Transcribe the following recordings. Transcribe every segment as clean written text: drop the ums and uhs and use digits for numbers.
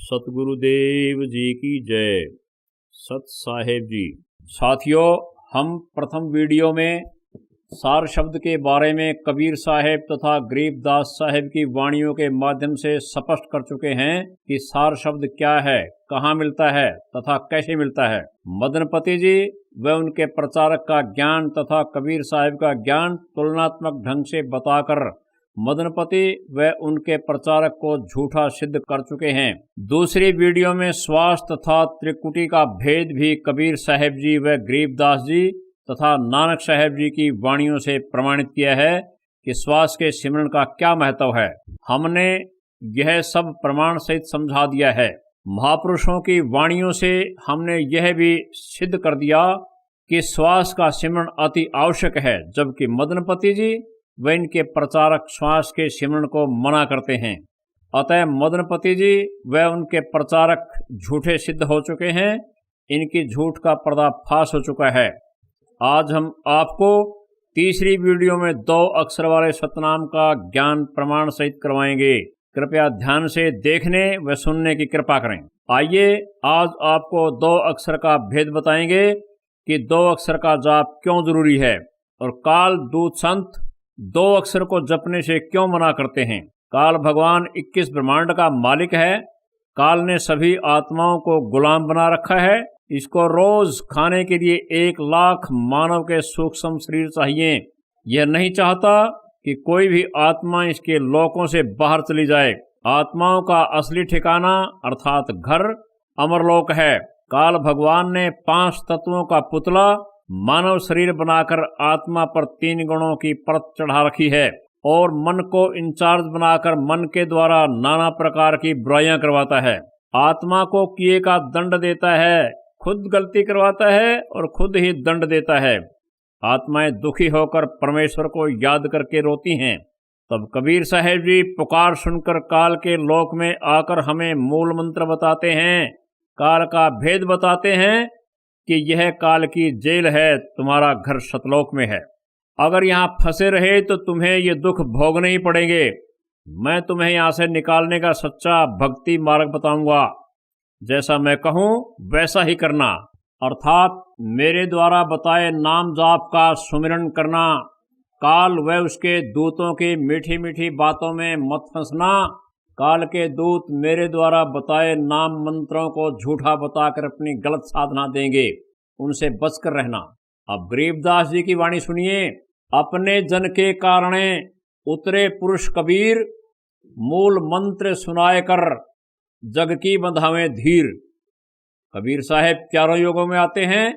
सतगुरुदेव जी की जय। सत साहेब जी। साथियों, हम प्रथम वीडियो में सार शब्द के बारे में कबीर साहेब तथा गरीबदास साहेब की वाणियों के माध्यम से स्पष्ट कर चुके हैं कि सार शब्द क्या है, कहाँ मिलता है तथा कैसे मिलता है। मदनपति जी व उनके प्रचारक का ज्ञान तथा कबीर साहेब का ज्ञान तुलनात्मक ढंग से बताकर मदनपति व उनके प्रचारक को झूठा सिद्ध कर चुके हैं। दूसरी वीडियो में श्वास तथा त्रिकुटी का भेद भी कबीर साहेब जी व गरीबदास जी तथा नानक साहेब जी की वाणियों से प्रमाणित किया है कि श्वास के सिमरन का क्या महत्व है। हमने यह सब प्रमाण सहित समझा दिया है। महापुरुषों की वाणियों से हमने यह भी सिद्ध कर दिया कि श्वास का सिमरन अति आवश्यक है, जबकि मदनपति जी व इनके प्रचारक श्वास के सिमरन को मना करते हैं। अतः मदनपति जी व उनके प्रचारक झूठे सिद्ध हो चुके हैं। इनकी झूठ का पर्दाफाश हो चुका है। आज हम आपको तीसरी वीडियो में 2 अक्षर वाले सतनाम का ज्ञान प्रमाण सहित करवाएंगे। कृपया ध्यान से देखने व सुनने की कृपा करें। आइए आज आपको 2 अक्षर का भेद बताएंगे कि 2 अक्षर का जाप क्यों जरूरी है और काल दूत संत 2 अक्षर को जपने से क्यों मना करते हैं। काल भगवान 21 ब्रह्मांड का मालिक है। काल ने सभी आत्माओं को गुलाम बना रखा है। इसको रोज खाने के लिए 1 लाख मानव के सूक्ष्म शरीर चाहिए। यह नहीं चाहता कि कोई भी आत्मा इसके लोकों से बाहर चली जाए। आत्माओं का असली ठिकाना अर्थात घर अमरलोक है। काल भगवान ने 5 तत्वों का पुतला मानव शरीर बनाकर आत्मा पर 3 गुणों की परत चढ़ा रखी है और मन को इंचार्ज बनाकर मन के द्वारा नाना प्रकार की बुराइयां करवाता है। आत्मा को किए का दंड देता है, खुद गलती करवाता है और खुद ही दंड देता है। आत्माएं दुखी होकर परमेश्वर को याद करके रोती हैं। तब कबीर साहेब जी पुकार सुनकर काल के लोक में आकर हमें मूल मंत्र बताते हैं, काल का भेद बताते हैं कि यह काल की जेल है, तुम्हारा घर सतलोक में है। अगर यहाँ फंसे रहे तो तुम्हें ये दुख भोगने ही पड़ेंगे। मैं तुम्हें यहाँ से निकालने का सच्चा भक्ति मार्ग बताऊंगा। जैसा मैं कहूँ वैसा ही करना, अर्थात मेरे द्वारा बताए नाम जाप का सुमिरन करना। काल व उसके दूतों की मीठी मीठी बातों में मत फंसना। काल के दूत मेरे द्वारा बताए नाम मंत्रों को झूठा बताकर अपनी गलत साधना देंगे, उनसे बचकर रहना। अब गरीबदास जी की वाणी सुनिए। अपने जन के कारणे उतरे पुरुष कबीर, मूल मंत्र सुनाए कर जग की बंधावें धीर। कबीर साहेब 4 योगों में आते हैं,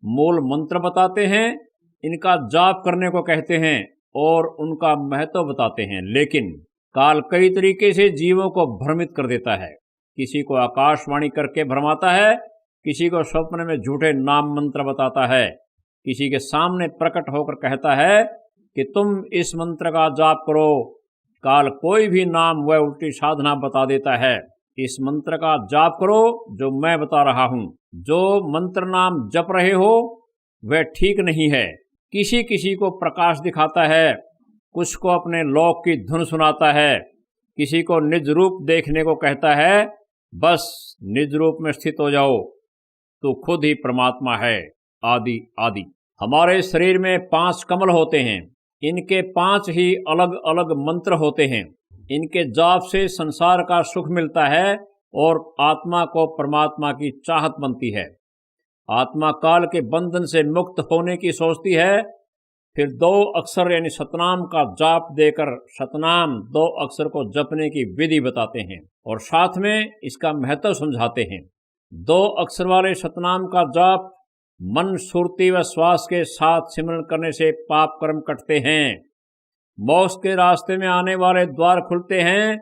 मूल मंत्र बताते हैं, इनका जाप करने को कहते हैं और उनका महत्व बताते हैं। लेकिन काल कई तरीके से जीवों को भ्रमित कर देता है। किसी को आकाशवाणी करके भरमाता है, किसी को स्वप्न में झूठे नाम मंत्र बताता है, किसी के सामने प्रकट होकर कहता है कि तुम इस मंत्र का जाप करो। काल कोई भी नाम व उल्टी साधना बता देता है। इस मंत्र का जाप करो जो मैं बता रहा हूँ। जो मंत्र नाम जप रहे हो वह ठीक नहीं है। किसी किसी को प्रकाश दिखाता है, कुछ को अपने लोक की धुन सुनाता है, किसी को निज रूप देखने को कहता है। बस निज रूप में स्थित हो जाओ, तो खुद ही परमात्मा है, आदि आदि। हमारे शरीर में 5 कमल होते हैं। इनके 5 ही अलग अलग मंत्र होते हैं। इनके जाप से संसार का सुख मिलता है और आत्मा को परमात्मा की चाहत बनती है। आत्मा काल के बंधन से मुक्त होने की सोचती है। फिर 2 अक्षर यानी सतनाम का जाप देकर सतनाम 2 अक्षर को जपने की विधि बताते हैं और साथ में इसका महत्व समझाते हैं। 2 अक्षर वाले सतनाम का जाप मन, सुरती व श्वास के साथ सिमरन करने से पाप कर्म कटते हैं। मोक्ष के रास्ते में आने वाले द्वार खुलते हैं।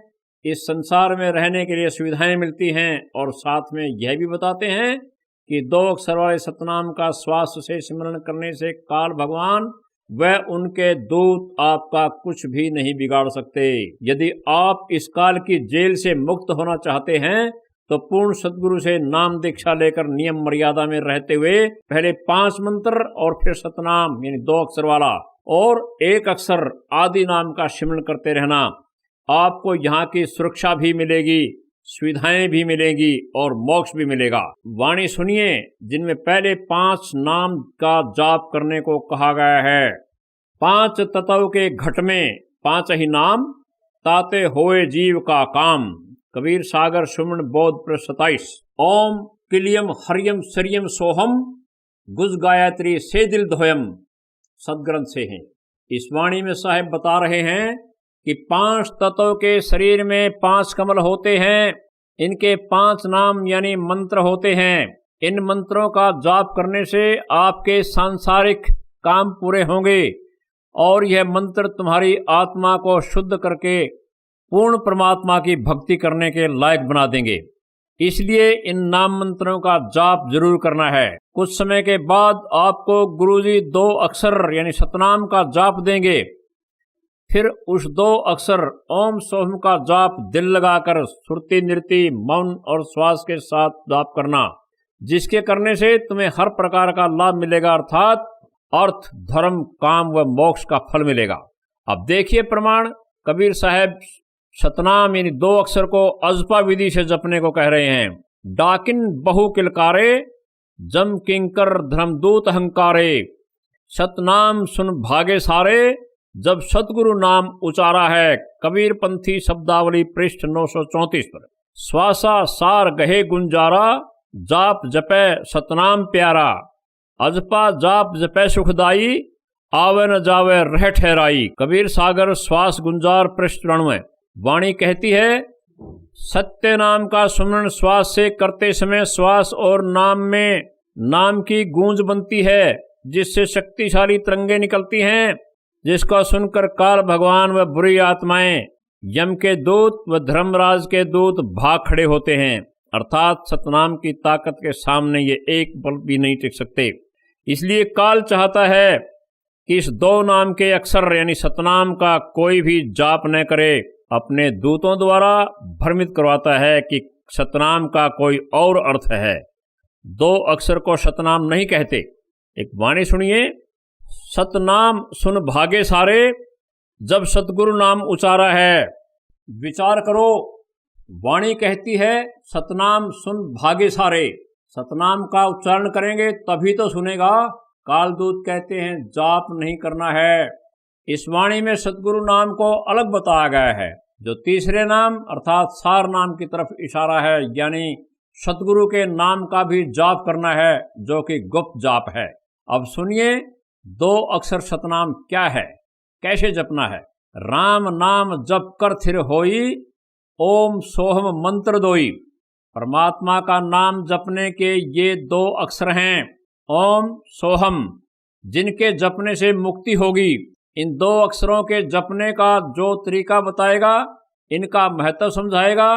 इस संसार में रहने के लिए सुविधाएं मिलती हैं और साथ में यह भी बताते हैं कि 2 अक्षर वाले सतनाम का श्वास से सिमरन करने से काल भगवान व उनके दूत आपका कुछ भी नहीं बिगाड़ सकते। यदि आप इस काल की जेल से मुक्त होना चाहते हैं तो पूर्ण सद्गुरु से नाम दीक्षा लेकर नियम मर्यादा में रहते हुए पहले 5 मंत्र और फिर सतनाम यानी 2 अक्षर वाला और 1 अक्षर आदि नाम का सिमरन करते रहना। आपको यहाँ की सुरक्षा भी मिलेगी, सुविधाएं भी मिलेंगी और मोक्ष भी मिलेगा। वाणी सुनिए जिनमें पहले 5 नाम का जाप करने को कहा गया है। 5 तत्व के घट में 5 ही नाम, ताते होए जीव का काम। कबीर सागर सुमन बोध पृष्ठ 27। ओम किलियम हरियम सरियम सोहम, गुज गायत्री से दिल धोयम, सदग्रंथ से हैं। इस वाणी में साहेब बता रहे हैं कि 5 तत्व के शरीर में 5 कमल होते हैं। इनके 5 नाम यानी मंत्र होते हैं। इन मंत्रों का जाप करने से आपके सांसारिक काम पूरे होंगे और यह मंत्र तुम्हारी आत्मा को शुद्ध करके पूर्ण परमात्मा की भक्ति करने के लायक बना देंगे। इसलिए इन नाम मंत्रों का जाप जरूर करना है। कुछ समय के बाद आपको गुरुजी 2 अक्षर यानी सतनाम का जाप देंगे। फिर उस 2 अक्षर ओम सोहम का जाप दिल लगाकर सुरती नृति मौन और श्वास के साथ जाप करना, जिसके करने से तुम्हें हर प्रकार का लाभ मिलेगा, अर्थात अर्थ धर्म काम व मोक्ष का फल मिलेगा। अब देखिए प्रमाण। कबीर साहब सतनाम यानी 2 अक्षर को अजपा विधि से जपने को कह रहे हैं। डाकिन बहु किलकारे, जम किंकर धर्मदूत अहंकारे, सतनाम सुन भागे सारे, जब सतगुरु नाम उचारा है। कबीर पंथी शब्दावली पृष्ठ 934 पर। श्वासा सार गहे गुंजारा, जाप जपे सतनाम प्यारा, अजपा जाप जपे सुखदाई, आवे न जावे रह ठहराई। कबीर सागर श्वास गुंजार पृष्ठ 99। वाणी कहती है, सत्य नाम का सुमरण श्वास से करते समय श्वास और नाम में नाम की गूंज बनती है, जिससे शक्तिशाली तरंगे निकलती हैं, जिसका सुनकर काल भगवान व बुरी आत्माएं, यम के दूत व धर्मराज के दूत भाग खड़े होते हैं। अर्थात सतनाम की ताकत के सामने ये एक पल भी नहीं टिक सकते। इसलिए काल चाहता है कि इस 2 नाम के अक्षर यानी सतनाम का कोई भी जाप न करे। अपने दूतों द्वारा भ्रमित करवाता है कि सतनाम का कोई और अर्थ है। 2 अक्षर को सतनाम नहीं कहते। एक वाणी सुनिए। सतनाम सुन भागे सारे, जब सतगुरु नाम उचारा है। विचार करो। वाणी कहती है सतनाम सुन भागे सारे। सतनाम का उच्चारण करेंगे तभी तो सुनेगा। कालदूत कहते हैं जाप नहीं करना है। इस वाणी में सतगुरु नाम को अलग बताया गया है, जो तीसरे नाम अर्थात सार नाम की तरफ इशारा है, यानी सतगुरु के नाम का भी जाप करना है, जो कि गुप्त जाप है। अब सुनिए 2 अक्षर सतनाम क्या है, कैसे जपना है। राम नाम जप कर थिर होई, ओम सोहम मंत्र दोई। परमात्मा का नाम जपने के ये 2 अक्षर हैं, ओम सोहम, जिनके जपने से मुक्ति होगी। इन 2 अक्षरों के जपने का जो तरीका बताएगा, इनका महत्व समझाएगा,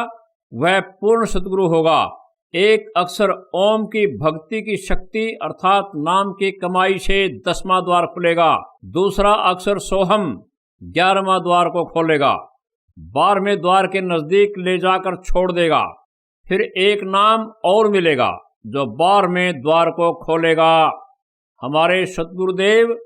वह पूर्ण सतगुरु होगा। एक अक्षर ओम की भक्ति की शक्ति अर्थात नाम की कमाई से 10वां द्वार खुलेगा। दूसरा अक्षर सोहम 11वां द्वार को खोलेगा, 12वें द्वार के नजदीक ले जाकर छोड़ देगा। फिर एक नाम और मिलेगा जो 12वें द्वार को खोलेगा। हमारे सतगुरुदेव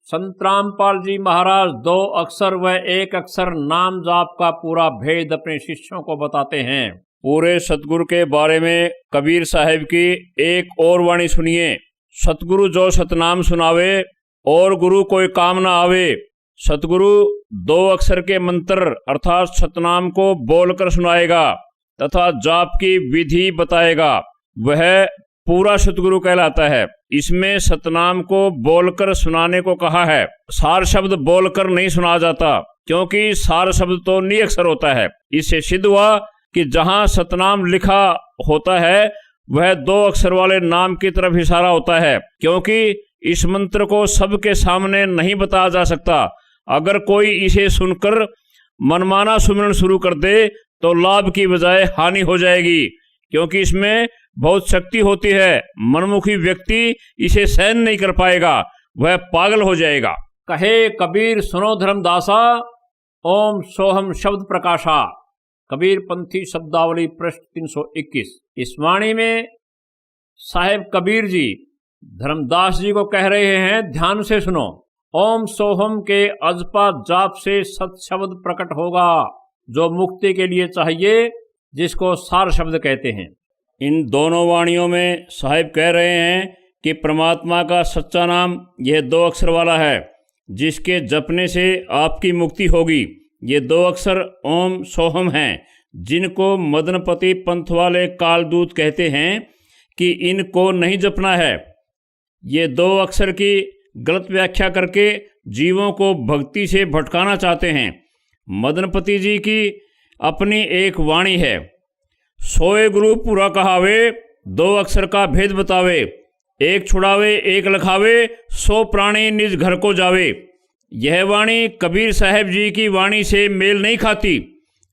संत रामपाल जी महाराज 2 अक्षर व 1 अक्षर नाम जाप का पूरा भेद अपने शिष्यों को बताते हैं। पूरे सतगुरु के बारे में कबीर साहब की एक और वाणी सुनिए। सतगुरु जो सतनाम सुनावे और गुरु कोई काम ना आवे। सतगुरु 2 अक्षर के मंत्र अर्थात सतनाम को बोलकर सुनाएगा तथा जाप की विधि बताएगा, वह पूरा सतगुरु कहलाता है। इसमें सतनाम को बोलकर सुनाने को कहा है। सार शब्द बोलकर नहीं सुना जाता, क्योंकि सार शब्द तो निअक्षर होता है। इससे सिद्ध हुआ कि जहां सतनाम लिखा होता है वह 2 अक्षर वाले नाम की तरफ इशारा होता है, क्योंकि इस मंत्र को सबके सामने नहीं बताया जा सकता। अगर कोई इसे सुनकर मनमाना सुमिरन शुरू कर दे तो लाभ की बजाय हानि हो जाएगी, क्योंकि इसमें बहुत शक्ति होती है। मनमुखी व्यक्ति इसे सहन नहीं कर पाएगा, वह पागल हो जाएगा। कहे कबीर सुनो धर्मदासा, ओम सोहम शब्द प्रकाशा। कबीर पंथी शब्दावली पृष्ठ 321। इस वाणी में साहेब कबीर जी धर्मदास जी को कह रहे हैं, ध्यान से सुनो। ओम सोहम के अजपा जाप से सत शब्द प्रकट होगा, जो मुक्ति के लिए चाहिए। जिसको सार शब्द कहते हैं। इन दोनों वाणियों में साहिब कह रहे हैं कि परमात्मा का सच्चा नाम यह 2 अक्षर वाला है, जिसके जपने से आपकी मुक्ति होगी। ये 2 अक्षर ओम सोहम हैं, जिनको मदनपति पंथ वाले कालदूत कहते हैं कि इनको नहीं जपना है। ये 2 अक्षर की गलत व्याख्या करके जीवों को भक्ति से भटकाना चाहते हैं। मदनपति जी की अपनी एक वाणी है, सोए गुरु पूरा कहावे, 2 अक्षर का भेद बतावे, एक छुड़ावे एक लखावे, 100 प्राणी निज घर को जावे। यह वाणी कबीर साहब जी की वाणी से मेल नहीं खाती।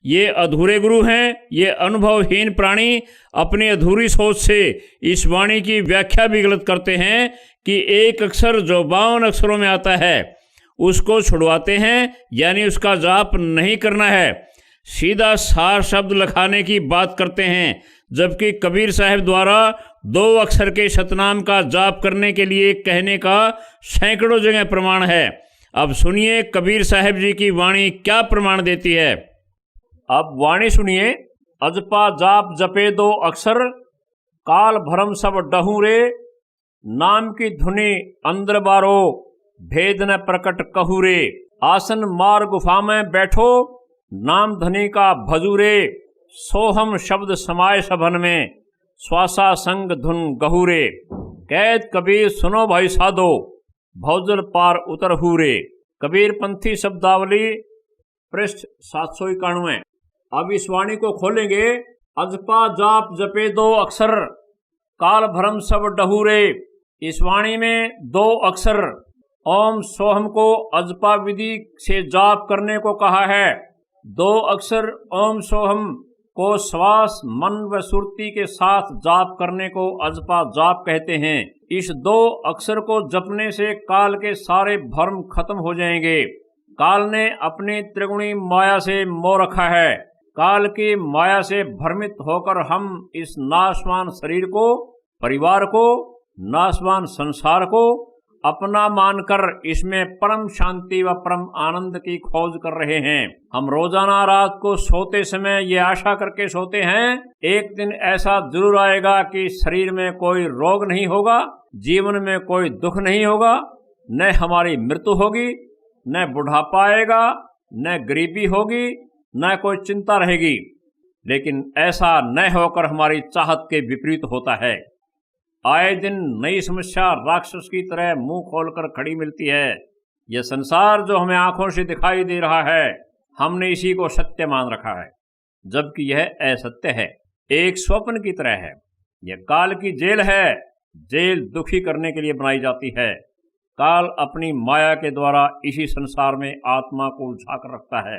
ये अधूरे गुरु हैं। ये अनुभवहीन प्राणी अपनी अधूरी सोच से इस वाणी की व्याख्या भी गलत करते हैं कि एक अक्षर जो 52 अक्षरों में आता है उसको छुड़वाते हैं, यानी उसका जाप नहीं करना है, सीधा सार शब्द लखाने की बात करते हैं। जबकि कबीर साहब द्वारा 2 अक्षर के सतनाम का जाप करने के लिए कहने का सैकड़ों जगह प्रमाण है। अब सुनिए कबीर साहब जी की वाणी क्या प्रमाण देती है। अब वाणी सुनिए। अजपा जाप जपे 2 अक्षर, काल भरम सब डहूं रे, नाम की धुनी अंदर बारो, भेद न प्रकट कहू रे। आसन मार गुफा में बैठो, नाम धनी का भजू रे, सोहम शब्द समाय सभन में, श्वासा संग धुन गहू रे। कैद कबीर सुनो भाई साधो, भौजल पार उतर हुरे। कबीर पंथी शब्दावली पृष्ठ 791। अब इस वाणी को खोलेंगे। अजपा जाप जपे 2 अक्षर, काल भरम सब डहूरे। इस वाणी में 2 अक्षर ओम सोहम को अजपा विधि से जाप करने को कहा है। 2 अक्षर ओम सोहम को श्वास मन व सुरती के साथ जाप करने को अजपा जाप कहते हैं। इस 2 अक्षर को जपने से काल के सारे भ्रम खत्म हो जाएंगे। काल ने अपनी त्रिगुणी माया से मोह रखा है। काल की माया से भ्रमित होकर हम इस नाशवान शरीर को, परिवार को, नाशवान संसार को अपना मानकर इसमें परम शांति व परम आनंद की खोज कर रहे हैं। हम रोजाना रात को सोते समय ये आशा करके सोते हैं एक दिन ऐसा जरूर आएगा कि शरीर में कोई रोग नहीं होगा, जीवन में कोई दुख नहीं होगा, न हमारी मृत्यु होगी, न बुढ़ापा आएगा, न गरीबी होगी, न कोई चिंता रहेगी। लेकिन ऐसा न होकर हमारी चाहत के विपरीत होता है। आए दिन नई समस्या राक्षस की तरह मुंह खोलकर खड़ी मिलती है। यह संसार जो हमें आंखों से दिखाई दे रहा है, हमने इसी को सत्य मान रखा है, जबकि यह असत्य है, एक स्वप्न की तरह है। यह काल की जेल है। जेल दुखी करने के लिए बनाई जाती है। काल अपनी माया के द्वारा इसी संसार में आत्मा को उलझा कर रखता है।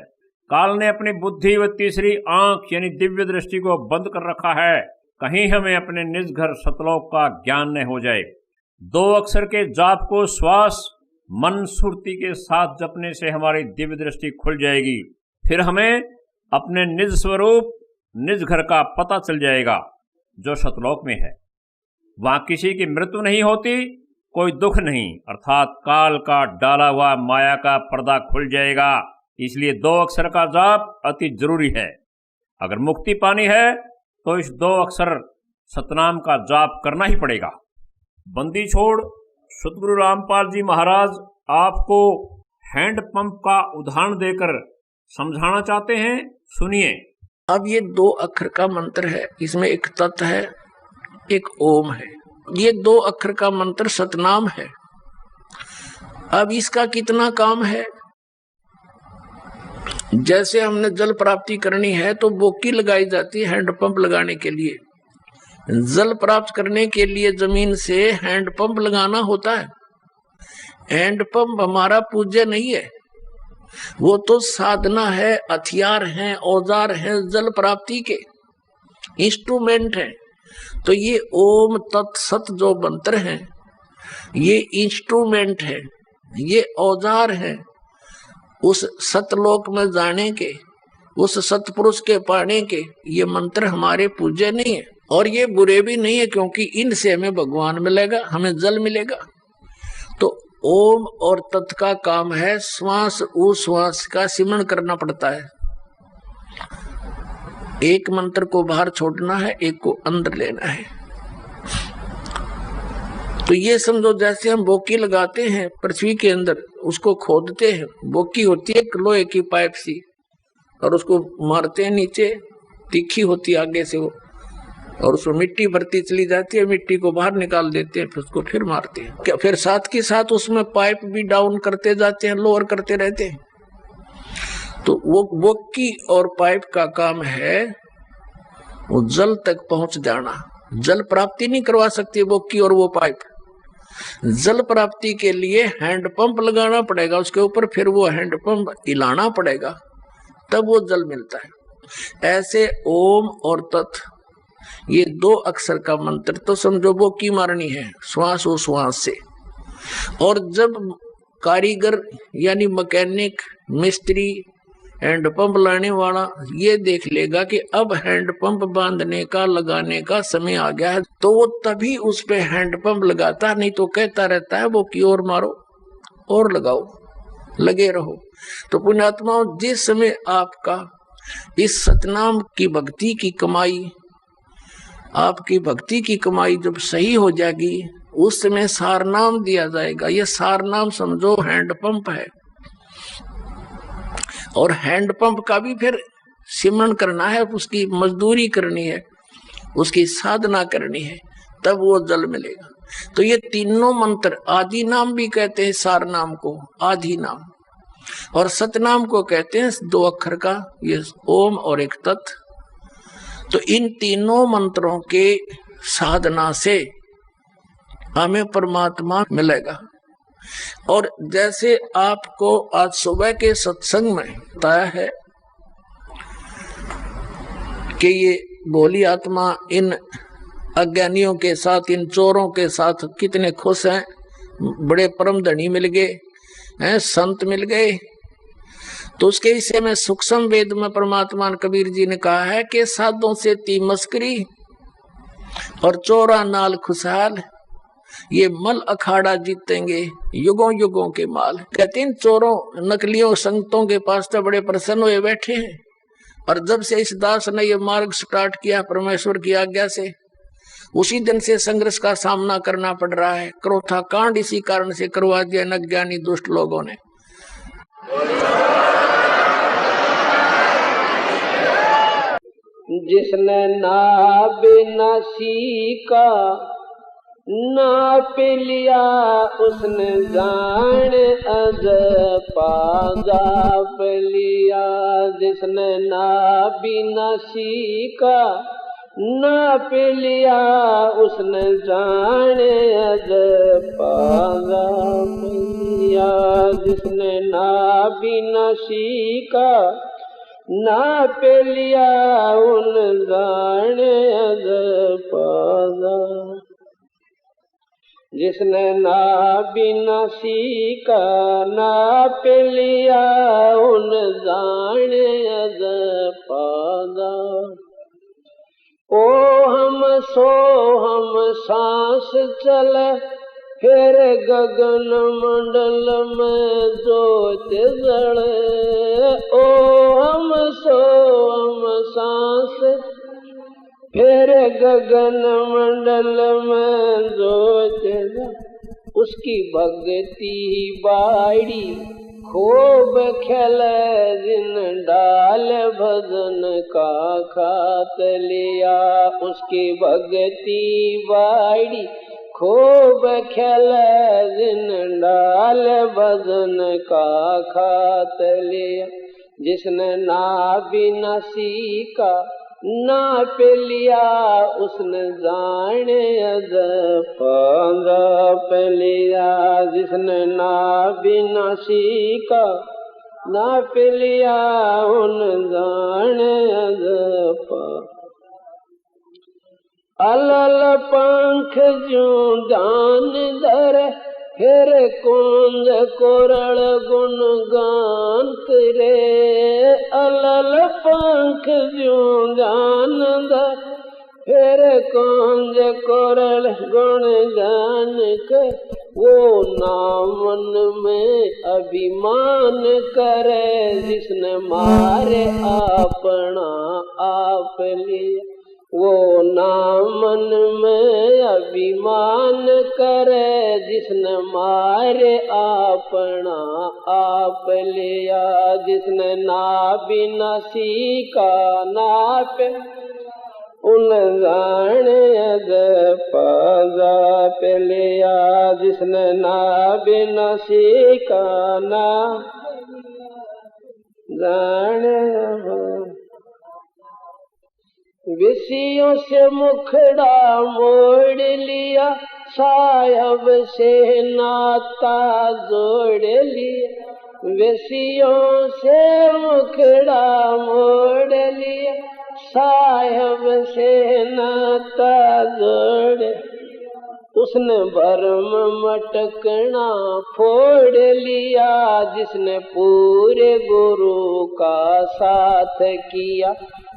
काल ने अपनी बुद्धि व तीसरी आंख यानी दिव्य दृष्टि को बंद कर रखा है, कहीं हमें अपने निज घर सतलोक का ज्ञान न हो जाए। 2 अक्षर के जाप को श्वास मन सुरती के साथ जपने से हमारी दिव्य दृष्टि खुल जाएगी। फिर हमें अपने निज स्वरूप, निज घर का पता चल जाएगा जो सतलोक में है। वहां किसी की मृत्यु नहीं होती, कोई दुख नहीं, अर्थात काल का डाला हुआ माया का पर्दा खुल जाएगा। इसलिए 2 अक्षर का जाप अति जरूरी है। अगर मुक्ति पानी है तो इस 2 अक्षर सतनाम का जाप करना ही पड़ेगा। बंदी छोड़ सतगुरु रामपाल जी महाराज आपको हैंड पंप का उदाहरण देकर समझाना चाहते हैं। सुनिए। अब ये 2 अक्षर का मंत्र है, इसमें एक तत् है, एक ओम है। ये 2 अक्षर का मंत्र सतनाम है। अब इसका कितना काम है? जैसे हमने जल प्राप्ति करनी है तो बोकी लगाई जाती है हैंडपंप लगाने के लिए। जल प्राप्त करने के लिए जमीन से हैंडपंप लगाना होता है। हैंडपंप हमारा पूज्य नहीं है, वो तो साधना है, हथियार हैं, औजार हैं, जल प्राप्ति के इंस्ट्रूमेंट हैं। तो ये ओम तत्सत जो मंत्र हैं, ये इंस्ट्रूमेंट है, ये औजार है उस सतलोक में जाने के, उस सतपुरुष के पाने के। ये मंत्र हमारे पूज्य नहीं है और ये बुरे भी नहीं है, क्योंकि इनसे हमें भगवान मिलेगा, हमें जल मिलेगा। तो ओम और तत् का काम है श्वास उश्वास का सिमरण करना पड़ता है। एक मंत्र को बाहर छोड़ना है, एक को अंदर लेना है। तो ये समझो जैसे हम बोकी लगाते हैं पृथ्वी के अंदर, उसको खोदते हैं, बोकी होती है एक लोहे की पाइप सी, और उसको मारते हैं नीचे, तीखी होती है आगे से वो, और उसमें मिट्टी भरती चली जाती है, मिट्टी को बाहर निकाल देते हैं, फिर उसको फिर मारते हैं। क्या फिर साथ के साथ उसमें पाइप भी डाउन करते जाते हैं, लोअर करते रहते हैं। तो वो बोकी और पाइप का काम है वो जल तक पहुंच जाना। जल प्राप्ति नहीं करवा सकती बोकी और वो पाइप। जल प्राप्ति के लिए हैंडपंप लगाना पड़ेगा उसके ऊपर, फिर वो हैंडपंप हिलाना पड़ेगा, तब वो जल मिलता है। ऐसे ओम और तत्, ये 2 अक्षर का मंत्र तो समझो बोकी मारनी है श्वास ओ श्वास से। और जब कारीगर यानी मैकेनिक, मिस्त्री, हैंडपंप लाने वाला ये देख लेगा कि अब हैंडपंप बांधने का, लगाने का समय आ गया है, तो वो तभी उस पे हैंडपंप लगाता, नहीं तो कहता रहता है वो की ओर मारो और लगाओ, लगे रहो। तो पुण्यात्माओं, जिस समय आपका इस सतनाम की भक्ति की कमाई, आपकी भक्ति की कमाई जब सही हो जाएगी, उस समय सारनाम दिया जाएगा। ये सारनाम समझो हैंडपंप है, और हैंडपंप का भी फिर सिमरन करना है, उसकी मजदूरी करनी है, उसकी साधना करनी है, तब वो जल मिलेगा। तो ये तीनों मंत्र, आदि नाम भी कहते हैं सारनाम को, आदि नाम, और सतनाम को कहते हैं 2 अक्षर का, ये ओम और एक तत्। तो इन तीनों मंत्रों के साधना से हमें परमात्मा मिलेगा। और जैसे आपको आज सुबह के सत्संग में बताया है कि ये भोली आत्मा इन अज्ञानियों के साथ, इन चोरों के साथ कितने खुश हैं, बड़े परम धनी मिल गए हैं, संत मिल गए। तो उसके हिस्से में सूक्ष्म वेद में परमात्मा कबीर जी ने कहा है कि साधों से ती मस्करी और चोरा नाल खुशहाल, ये मल अखाड़ा जीतेंगे युगों युगों के माल। कहते हैं चोरों, नकलियों, संतों के पास तो बड़े प्रसन्न हुए बैठे हैं, और जब से इस दास ने ये मार्ग स्टार्ट किया परमेश्वर की आज्ञा से, उसी दिन से संघर्ष का सामना करना पड़ रहा है। क्रोथा कांड इसी कारण से करवा दिया अज्ञानी दुष्ट लोगों ने। जिसने नाभ न सीखा नाप लिया, उसने जान अज पाजाप लिया। जिसने नाभ न सीखा नाप लिया, उसने जान अज पाजाप लिया। जिसने नाभ न सीखा नाप लिया, उन जान अज पाजा। जिसने नाभ न सीखा नाप लिया, उन जान अज पाजा। ओ हम सो हम सांस चले, फिर गगन मंडल में ज्योत जले। ओ हम सो हम सांस, फिर गगन मंडल में ज्योत जले। उसकी भक्ति बाड़ी खूब खेले, जिन डाल भजन का खात लिया। उसकी भक्ति बाड़ी खूब खेले, जिन डाल भजन का खात लिया। जिसने नाभ न सीखा नाप लिया, उसने जान अज पाजाप लिया। जिसने नाभ न सीखा नाप लिया, उन जान अज पा। अलल पंख ज्यों जान धर, फिर कुंज कोरल गुण गान करे। अलल पंख ज्यों जान धर, फिर कुंज कोरल गुण गान कर। वो नामन में अभिमान करे, जिसने मारे अपना आप लिया। वो नामन में अभिमान करे, जिसने मारे अपना आप लिया। जिसने ना बिना सीखा नाप, उन जाने अद पाजा पे लिया। जिसने ना बिना सीखा ना जाने, विषयों से मुखड़ा मोड़ लिया, साहब से नाता जोड़ लिया। विषयों से मुखड़ा मोड़ लिया, साहब से नाता जोड़। उसने भरम मटकना फोड़ लिया, जिसने पूरे गुरु का साथ किया।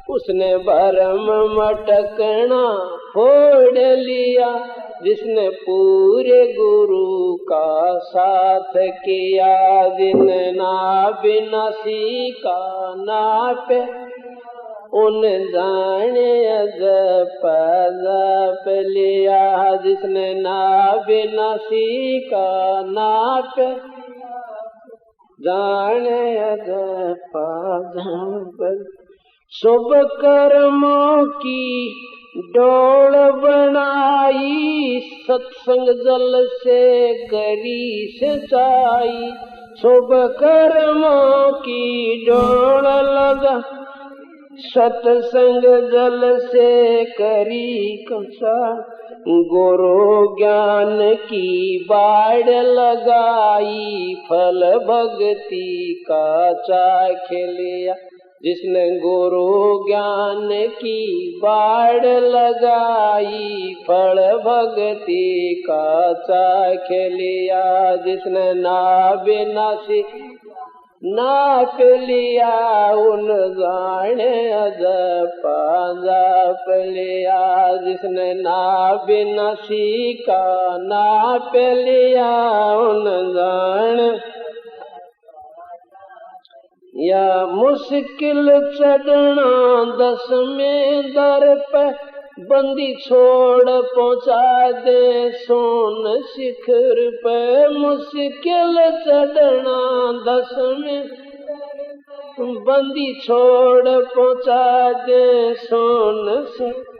उसने भरम मटकना फोड़ लिया, जिसने पूरे गुरु का साथ किया। जिन ना बिना सीखा नापे, उन जाने अजप अजप लिया। जिसने ना बिना सीखा नापे, जाने अजप अजप। शुभ कर्मों की डोल बनाई, सत्संग जल से करी सिंचाई। शुभ कर्मों की डोल लगा, सत्संग जल से करी कंसा। गुरु ज्ञान की बाढ़ लगाई, फल भक्ति का चाख लिया। जिसने गुरु ज्ञान की बाढ़ लगाई, फल भक्ति का चाख लिया। जिसने ना बिनासी नाप लिया, उन जाने अजप अजप लिया। जिसने ना बिनासी का नाप लिया, उन जाने। या मुश्किल चढ़ना 10वें दर पे, बंदी छोड़ पहुंचा दे सोन शिखर पे। मुश्किल चढ़ना 10वें, बंदी छोड़ पहुंचा दे सोन शिखर।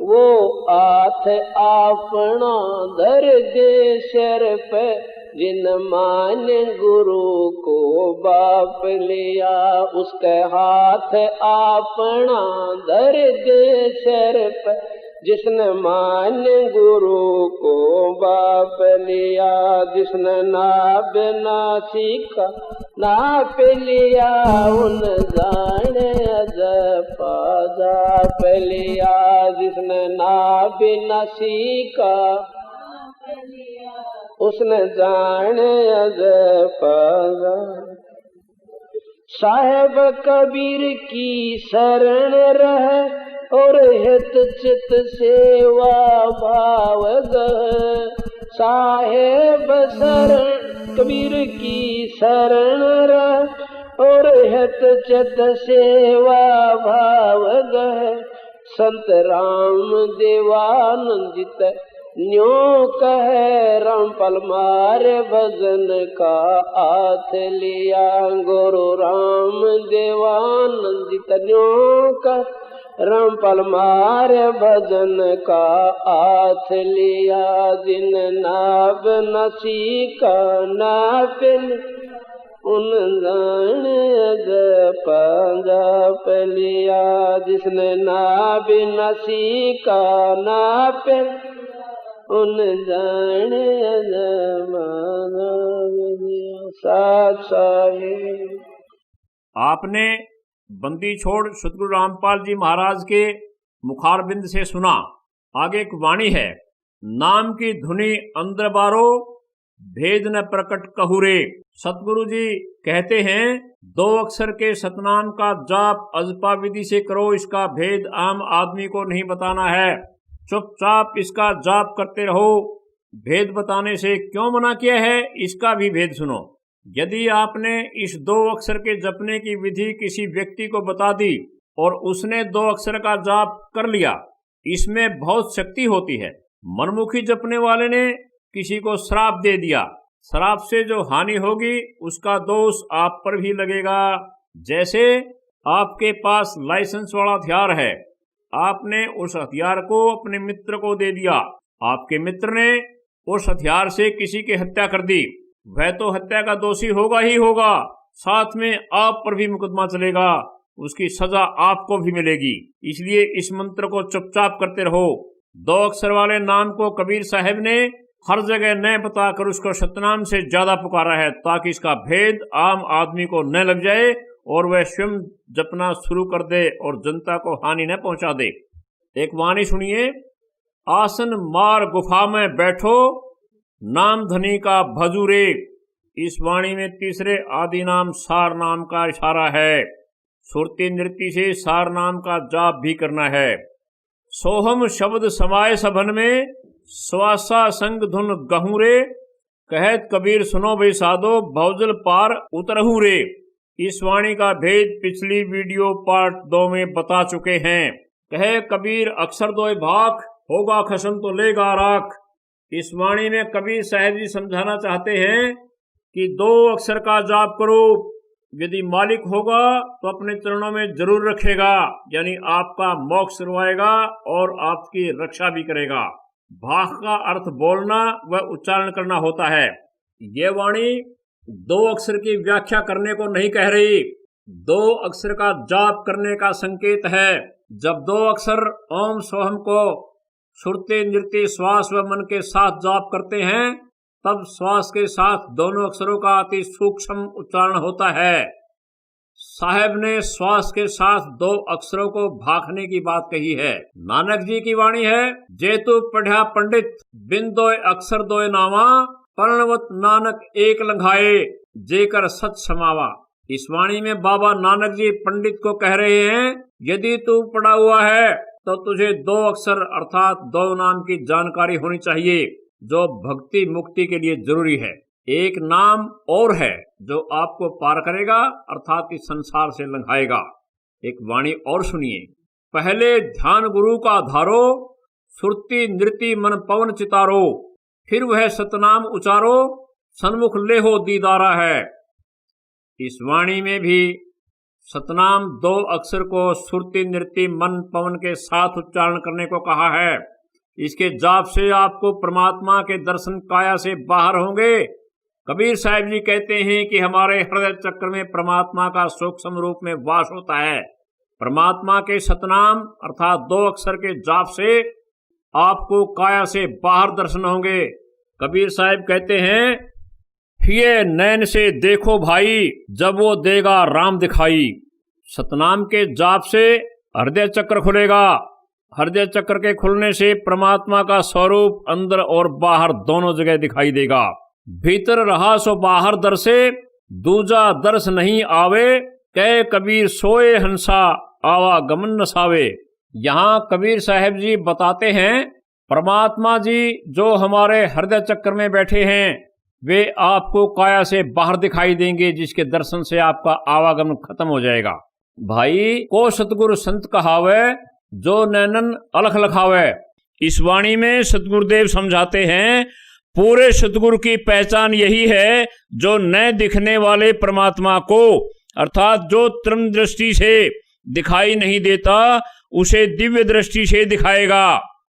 वो हाथ अपना धर दे सिर पे, जिन मान गुरु को बाप लिया। उसके हाथ अपना धर दे सिर पे, जिसने मान गुरु को बाप लिया। जिसने ना बिना सीखा नाप लिया, उन जाने अजप अजप लिया। जिसने ना बिना सीखा, उसने जाने अजप अजप। साहेब कबीर की शरण रहे, और हित चित सेवा भाव गए। साहेब शरण कबीर की शरण रहे, और हित चित सेवा भाव गए। संत राम देवानंदित न्यों कहे, रामपाल मारे भजन का हाथ लिया। गुरु राम देवानंदित न्यों कहे, रामपाल मारे भजन का हाथ लिया। जिन नाभ नसी का नापिल, उन जाने अजप अजप लिया। जिसने नाभ नसी का नापिल, उन जाने अजप अजप लिया। साथ साहिब। आपने बंदी छोड़ सतगुरु रामपाल जी महाराज के मुखारबिंद से सुना। आगे एक वाणी है, नाम की धुनी अंदर बारो, भेद न प्रकट कहूरे। सतगुरु जी कहते हैं, 2 अक्षर के सतनाम का जाप अजपा विधि से करो। इसका भेद आम आदमी को नहीं बताना है। चुपचाप इसका जाप करते रहो। भेद बताने से क्यों मना किया है, इसका भी भेद सुनो। यदि आपने इस 2 अक्षर के जपने की विधि किसी व्यक्ति को बता दी और उसने 2 अक्षर का जाप कर लिया, इसमें बहुत शक्ति होती है। मनमुखी जपने वाले ने किसी को श्राप दे दिया, श्राप से जो हानि होगी उसका दोष आप पर भी लगेगा। जैसे आपके पास लाइसेंस वाला हथियार है, आपने उस हथियार को अपने मित्र को दे दिया, आपके मित्र ने उस हथियार से किसी की हत्या कर दी, वह तो हत्या का दोषी होगा ही होगा, साथ में आप पर भी मुकदमा चलेगा, उसकी सजा आपको भी मिलेगी। इसलिए इस मंत्र को चुपचाप करते रहो। 2 अक्षर वाले नाम को कबीर साहब ने हर जगह न बताकर उसको सतनाम से ज्यादा पुकारा है, ताकि इसका भेद आम आदमी को न लग जाए और वह स्वयं जपना शुरू कर दे और जनता को हानि न पहुंचा दे। एक वाणी सुनिए। आसन मार गुफा में बैठो, नाम धनी का भजूरे। इस वाणी में तीसरे आदि नाम सार नाम का इशारा है। सुरती नृत्य से सार नाम का जाप भी करना है। सोहम शब्द समाये सभन में, स्वासा संग धुन गहूरे। कहत कबीर सुनो भाई साधो, भौजल पार उतरहू रे। इस वाणी का भेद पिछली वीडियो पार्ट 2 में बता चुके हैं। कहे कबीर अक्षर दोय भाख, होगा खसम तो लेगा राख। इस वाणी में कबीर साहब जी समझाना चाहते हैं कि 2 अक्षर का जाप करो, यदि मालिक होगा तो अपने चरणों में जरूर रखेगा, यानी आपका मोक्ष करवाएगा और आपकी रक्षा भी करेगा। भाख का अर्थ बोलना व उच्चारण करना होता है। ये वाणी 2 अक्षर की व्याख्या करने को नहीं कह रही, 2 अक्षर का जाप करने का संकेत है। जब 2 अक्षर ओम सोहम को सुरते नृत्य श्वास व मन के साथ जाप करते हैं, तब श्वास के साथ दोनों अक्षरों का अति सूक्ष्म उच्चारण होता है। साहब ने श्वास के साथ 2 अक्षरों को भाखने की बात कही है। नानक जी की वाणी है, जेतु पढ़ा पंडित बिन 2 अक्षर 2 नावा, पर्णवत नानक एक लंघाए, जेकर सच समावा। इस वाणी में बाबा नानक जी पंडित को कह रहे हैं, यदि तू पढ़ा हुआ है तो तुझे 2 अक्षर अर्थात 2 नाम की जानकारी होनी चाहिए, जो भक्ति मुक्ति के लिए जरूरी है। एक नाम और है जो आपको पार करेगा, अर्थात इस संसार से लंघाएगा। एक वाणी और सुनिए। पहले ध्यान गुरु का धारो, सुरती नृत्य मन पवन चितारो, फिर वह सतनाम उचारो, सन्मुख लेहो दीदारा है। इस वाणी में भी सतनाम 2 अक्षर को सुरती नृत्य मन पवन के साथ उच्चारण करने को कहा है। इसके जाप से आपको परमात्मा के दर्शन काया से बाहर होंगे। कबीर साहब जी कहते हैं कि हमारे हृदय चक्र में परमात्मा का सूक्ष्म रूप में वास होता है। परमात्मा के सतनाम अर्थात 2 अक्षर के जाप से आपको काया से बाहर दर्शन होंगे। कबीर साहब कहते हैं, ये नैन से देखो भाई, जब वो देगा राम दिखाई। सतनाम के जाप से हृदय चक्र खुलेगा। हृदय चक्र के खुलने से परमात्मा का स्वरूप अंदर और बाहर दोनों जगह दिखाई देगा। भीतर रहा सो बाहर दर्शे, दूजा दर्श नहीं आवे, कह कबीर सोए हंसा आवागमन नसावे। यहाँ कबीर साहब जी बताते हैं, परमात्मा जी जो हमारे हृदय चक्र में बैठे हैं, वे आपको काया से बाहर दिखाई देंगे, जिसके दर्शन से आपका आवागमन खत्म हो जाएगा। भाई को सतगुरु संत कहावे, जो नैनन अलख लखावे। इस वाणी में सतगुरुदेव समझाते हैं, पूरे सतगुरु की पहचान यही है, जो न दिखने वाले परमात्मा को अर्थात जो त्रम दृष्टि से दिखाई नहीं देता, उसे दिव्य दृष्टि से दिखाएगा।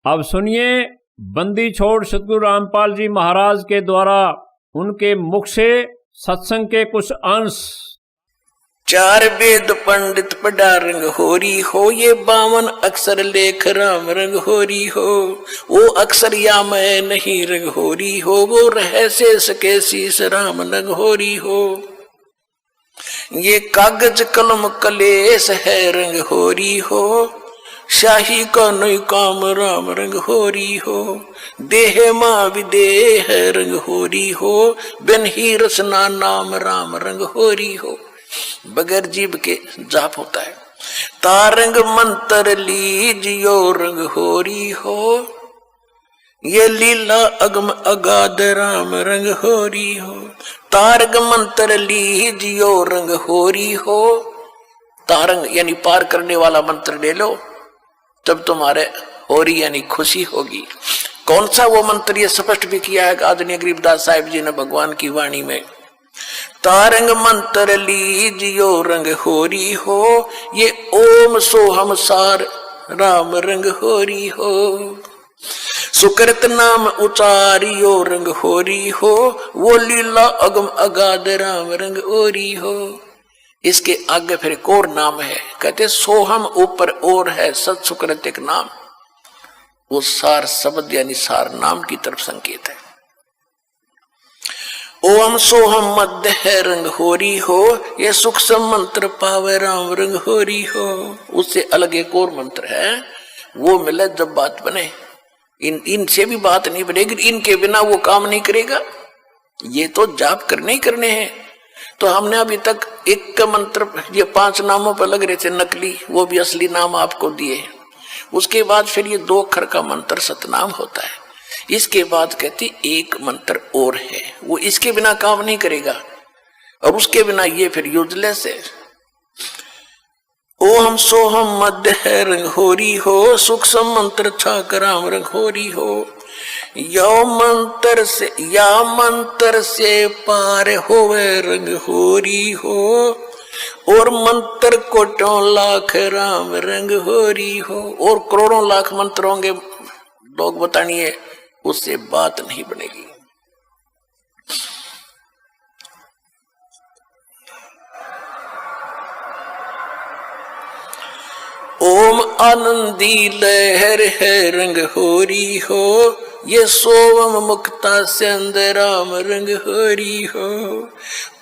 अब सुनिए, बंदी छोड़ सतगुरु रामपाल जी महाराज के द्वारा उनके मुख से सत्संग के कुछ अंश। 4 वेद पंडित पढ़ा रंग होरी हो, ये 52 अक्षर लेख राम रंग होरी हो। वो अक्षर या मैं नहीं रंग होरी हो, वो रह से सके शीस राम रंग होरी हो। ये कागज कलम कलेस है रंग होरी हो, शाही का नई काम राम रंग होरी हो। देह माँ विदेह रंग होरी हो, बिन ही रचना नाम राम रंग होरी हो। बगैर जीव के जाप होता है। तारंग मंत्र लीजियो रंग होरी हो, ये लीला अगम अगाध राम रंग होरी हो, तारग मंत्र लीजियो रंग होरी हो। तारंग यानी पार करने वाला मंत्र ले लो, तब तुम्हारे होरी यानी खुशी होगी। कौन सा वो मंत्र, ये स्पष्ट भी किया है आदरणीय गरीबदास साहिब जी ने भगवान की वाणी में। तारंग मंत्र लीजियो रंग होरी हो, ये ओम सोहम सार राम रंग होरी हो। सुकृत नाम उचारियो रंग होरी हो, वो लीला अगम अगाध राम रंग होरी हो। इसके आगे फिर एक और नाम है, कहते सोहम ऊपर और है सत सुकृत एक नाम, वो सार शब्द यानी सार नाम की तरफ संकेत है। ओम सोहम मध्य है रंग होरी हो, ये सूक्ष्म मंत्र पावे राम रंग होरी हो। उससे अलग एक और मंत्र है, वो मिले जब बात बने। इनसे भी बात नहीं बनेगी, इनके बिना वो काम नहीं करेगा। ये तो जाप करने ही करने हैं। तो हमने अभी तक एक का मंत्र ये 5 नामों पर लग रहे थे नकली, वो भी असली नाम आपको दिए। उसके बाद फिर ये 2 अक्षर का मंत्र सतनाम होता है। इसके बाद कहती एक मंत्र और है, वो इसके बिना काम नहीं करेगा, और उसके बिना ये फिर यूजलेस है। ओम सोहम मध्य है रंग होरी हो, सूक्ष्म मंत्र छाक राम रंग होरी हो। या मंत्र से पार होवे रंग होरी हो, और मंत्र कोटों लाख राम रंग होरी हो। और करोड़ों लाख मंत्र होंगे, लोग बतानिए, उससे बात नहीं बनेगी। ओम आनंदी लहर है रंग होरी हो, ये सोवम मुक्ता सिंध राम रंग होरी हो।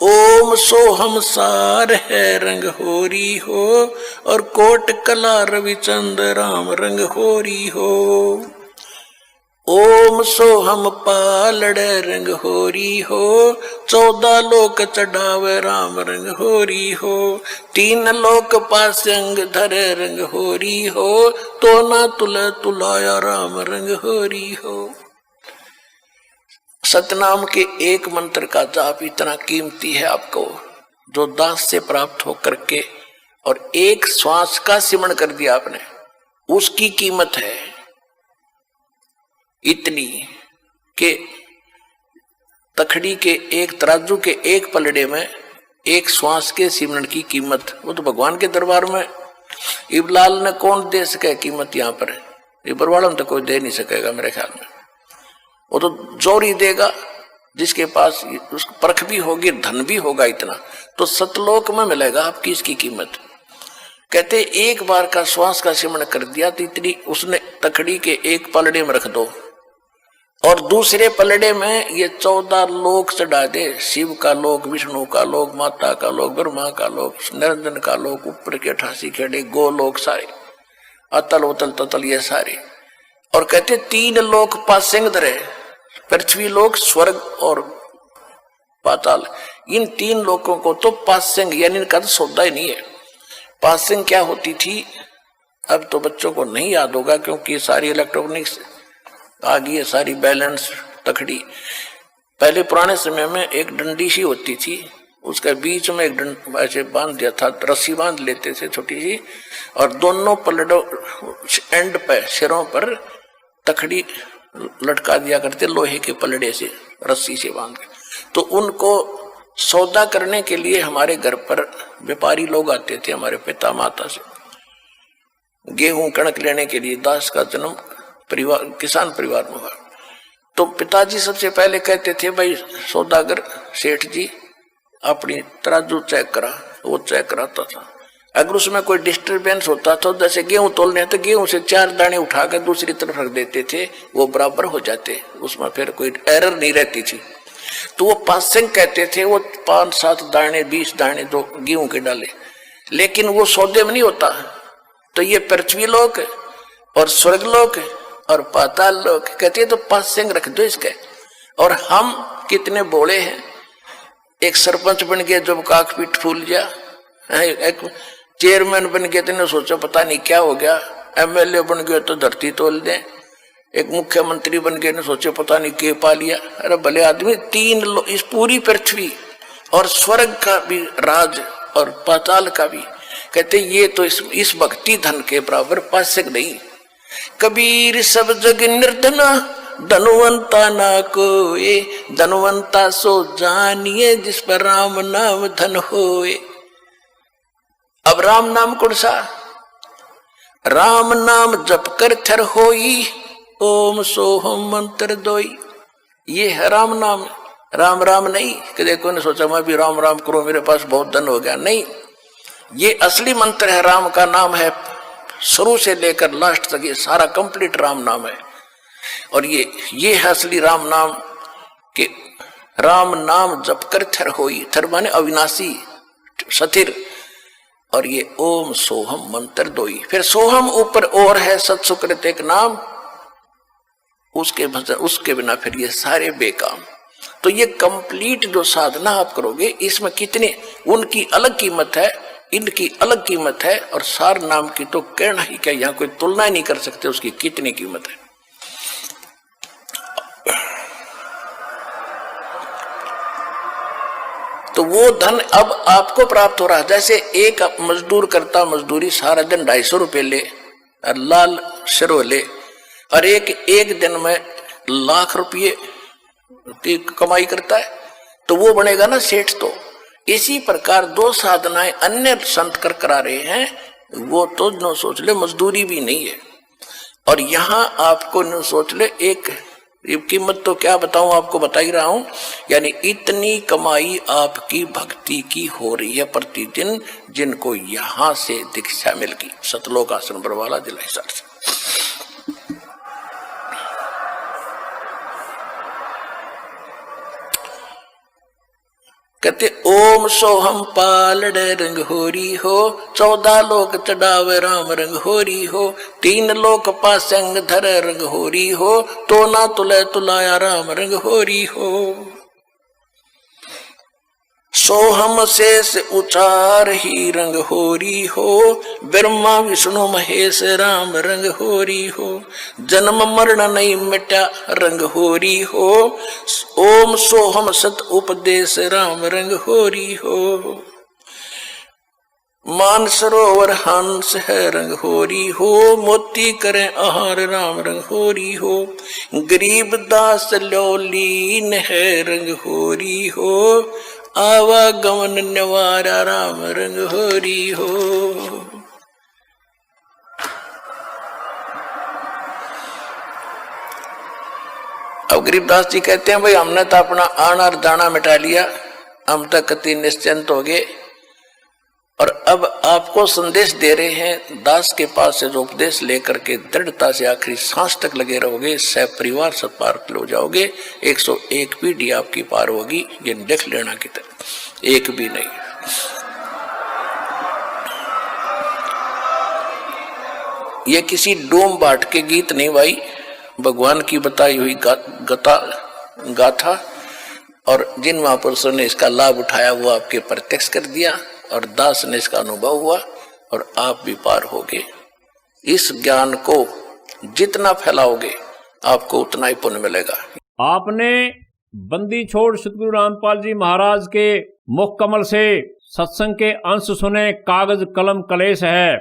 ओम सोहम सार है रंग होरी हो, और कोट कला रविचंद राम रंग होरी हो। ओम सोहम पालड़ रंग होरी हो, 14 लोक चढ़ावे राम रंग होरी हो। 3 लोक पासंग धरे रंग होरी हो, तो ना तुलाया राम रंग होरी हो। सतनाम के एक मंत्र का जाप इतना कीमती है आपको, जो दास से प्राप्त होकर के और एक श्वास का सिमरण कर दिया आपने, उसकी कीमत है इतनी के तखड़ी के एक तराजू के एक पलड़े में एक श्वास के सिमरण की कीमत, वो तो भगवान के दरबार में इबलाल ने कौन दे सके कीमत। यहाँ पर इबर वालों तो कोई दे नहीं सकेगा मेरे ख्याल में, वो तो जोरी देगा जिसके पास उसकी परख भी होगी, धन भी होगा इतना, तो सतलोक में मिलेगा आपकी इसकी कीमत। कहते एक बार का श्वास का सिमरण कर दिया तो इतनी उसने तखड़ी के एक पलड़े में रख दो, और दूसरे पलड़े में ये 14 लोक चढ़ा दे, शिव का लोक, विष्णु का लोक, माता का लोक, ब्रह्मा का लोक, निरंजन का लोक, ऊपर के 88 खेड़े गोलोक सारे, अतल उतल ततल ये सारे। और कहते 3 लोक पासिंग धरे, पृथ्वी लोक, स्वर्ग और पाताल। इन 3 लोकों को तो पासिंग यानी इनका तो सौदा ही नहीं है। पासिंग क्या होती थी अब तो बच्चों को नहीं याद होगा, क्योंकि सारी इलेक्ट्रॉनिक्स आ गई है, सारी बैलेंस तखड़ी। पहले पुराने समय में एक डंडी सी होती थी, उसके बीच में एक डंड ऐसे बांध दिया था, रस्सी बांध लेते थे छोटी सी, और दोनों पलड़ों एंड पे सिरों पर तखड़ी लटका दिया करते लोहे के पलड़े से, रस्सी से बांध के। तो उनको सौदा करने के लिए हमारे घर पर व्यापारी लोग आते थे, हमारे पिता माता से गेहूं कणक लेने के लिए। दास का जन्म परिवार किसान परिवार में हुआ, तो पिताजी सबसे पहले कहते थे, भाई सौदागर सेठ जी अपनी तराजू चेक करा। वो चेक कराता था, अगर उसमें कोई डिस्टरबेंस होता तो जैसे गेहूं तोलने हैं तो गेहूं से 4 दाने उठाकर दूसरी तरफ रख देते थे, वो बराबर हो जाते, उसमें फिर कोई एरर नहीं रहती थी। तो वो पासिंग कहते थे, वो 5-7 दाने 20 दाने जो गेहूं के डाले, लेकिन वो सौदे में नहीं होता। तो ये पृथ्वी लोक और स्वर्ग लोक और पाताल लोक कहते हैं, तो पासिंग रख दो इसके। और हम कितने बोले हैं, एक सरपंच बन गया जब काक पीठ फूल गया, एक चेयरमैन बन गया तो सोचा पता नहीं क्या हो गया, एमएलए बन गया तो धरती तोल दे, एक मुख्यमंत्री बन गए ने सोचे पता नहीं के पा लिया। अरे भले आदमी, इस पूरी पृथ्वी और स्वर्ग का भी राज और पाताल का भी, कहते ये तो इस भक्ति धन के बराबर पासक नहीं। कबीर सब जग निर्धना धनवंता ना कोए, धनवंता सो जानिए जिस पर राम नाम धन होए। अब राम नाम कौन सा? राम नाम जप कर थर होई, ओम सोहम मंत्र दोई। ये है राम नाम, राम राम नहीं कि देखो ने सोचा मैं भी राम राम करूं मेरे पास बहुत धन हो गया, नहीं। ये असली मंत्र है, राम का नाम है, शुरू से लेकर लास्ट तक ये सारा कंप्लीट राम नाम है। और ये है असली राम नाम कि राम नाम जप कर थर होई, थर माने अविनाशी स्थिर, और ये ओम सोहम मंत्र दोई। फिर सोहम ऊपर और है सत्सुकृत एक नाम, उसके बिना फिर ये सारे बेकाम। तो ये कंप्लीट जो साधना आप करोगे इसमें कितने उनकी अलग कीमत है, इनकी अलग कीमत है, और सार नाम की तो कहना ही क्या, यहाँ कोई तुलना ही नहीं कर सकते उसकी कितनी कीमत है। तो वो धन अब आपको प्राप्त हो रहा है। जैसे एक मजदूर करता मजदूरी सारा दिन 250 रुपये ले और लाल शरो ले, और एक दिन में लाख रुपये की कमाई करता है, तो वो बनेगा ना सेठ। तो इसी प्रकार दो साधनाएं अन्य संत कर करा रहे हैं, वो तो न सोच ले मजदूरी भी नहीं है। और यहाँ आपको न सोच ले एक कीमत तो क्या बताऊं, आपको बता ही रहा हूं, यानी इतनी कमाई आपकी भक्ति की हो रही है प्रतिदिन, जिनको यहां से दीक्षा मिल गई सतलोक आश्रम बरवाला जिला हिसार से। कहते ओम सोहम पालड़ रंग होरी हो, 14 लोक चढ़ावे राम रंग होरी हो, 3 लोक पासंग धर रंग होरी हो, तो ना तुले तुलाया राम रंग होरी हो। सोहम शेष उचार ही रंग होरी हो, ब्रह्मा विष्णु महेश राम रंग होरी हो, जन्म मरण नहीं मिटा रंग होरी हो, ओम सोहम सत उपदेश राम रंग होरी हो। मान सरोवर हंस है रंग होरी हो, मोती करें आहार राम रंग होरी हो, गरीब दास लोलीन है रंग होरी हो, आवागमन निवारा राम रंग होरी हो। अब गरीबदास जी कहते हैं भाई हमने तो अपना आना और दाना मिटा लिया, हम तक कति निश्चिंत हो गए, और अब आपको संदेश दे रहे हैं दास के पास से जो उपदेश लेकर के दृढ़ता से आखिरी सांस तक लगे रहोगे, सह परिवार सब पार हो जाओगे। 101 पीढ़ी आपकी पार होगी, ये देख लेना की तरह एक भी नहीं। ये किसी डोम बाट के गीत नहीं भाई, भगवान की बताई हुई गाथा, और जिन महापुरुषों ने इसका लाभ उठाया वो आपके प्रत्यक्ष कर दिया, और दास ने इसका अनुभव हुआ, और आप भी पार होगे। इस ज्ञान को जितना फैलाओगे आपको उतना ही पुण्य मिलेगा। आपने बंदी छोड़ सतगुरु रामपाल जी महाराज के मुख कमल से सत्संग के अंश सुने, कागज कलम कलेश है।